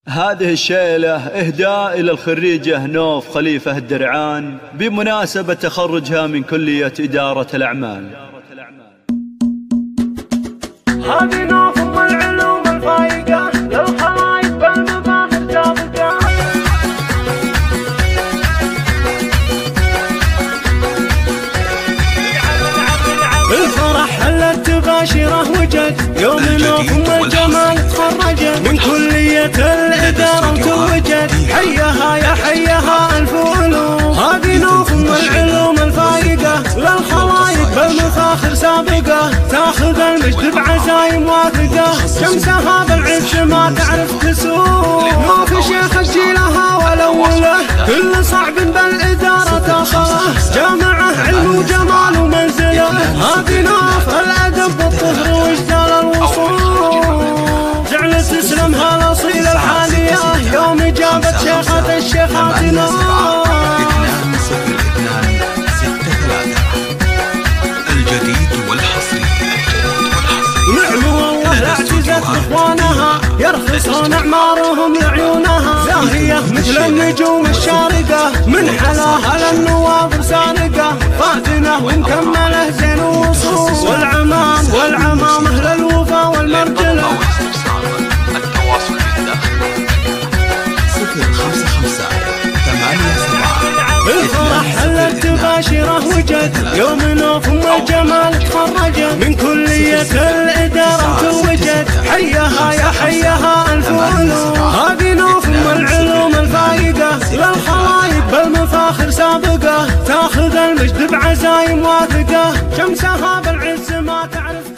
هذه الشيلة إهداء إلى الخريجة نوف خليفة الدرعان بمناسبة تخرجها من كلية إدارة الأعمال. هذه نوف أم العلوم الفايقة للخلايق بالمفاخر سابقة. الفرح هلت تباشره وجد يوم نوف أم الجمال تخرجت من كلية الإدارة وتوجت. حيها يا حيها ألف ألوف. هذه نوف أم العلوم الفايقة للخلايق بالمفاخر سابقة. تاخذ المجد بعزايم واثقة شمسها بالعز ما تعرف تسوق. ما في شيخ جيلها والأولة كل صعب بالإدارة تاخذه. جامعة علم وجمال ومنزله. هذه نوف الأدب والطهر وجدال الوصول. جعلت تسلمها الأصيل الحالية يوم جابت شيخة الشيخات نوف. الجديد والحصري. نعم والله اعتزت اخوانها يرخصون اعمارهم لعيونها. زاهية مثل النجوم الشارقة من حلاها للنواب سارقة. فاتنة ومكملة زين وصول. والعمام اهل الوفا والمرجلة. التواصل بالداخل 055 87. الفرح هلت تباشره وجد يوم نوف أم الجمال تخرجت من كلية الإدارة وتوجت. حيها يا حيها ألف ألوف. هذه نوف أم العلوم الفايقة للخلايق بالمفاخر سابقة. تاخذ المجد بعزايم واثقة شمسها بالعز ما تعرف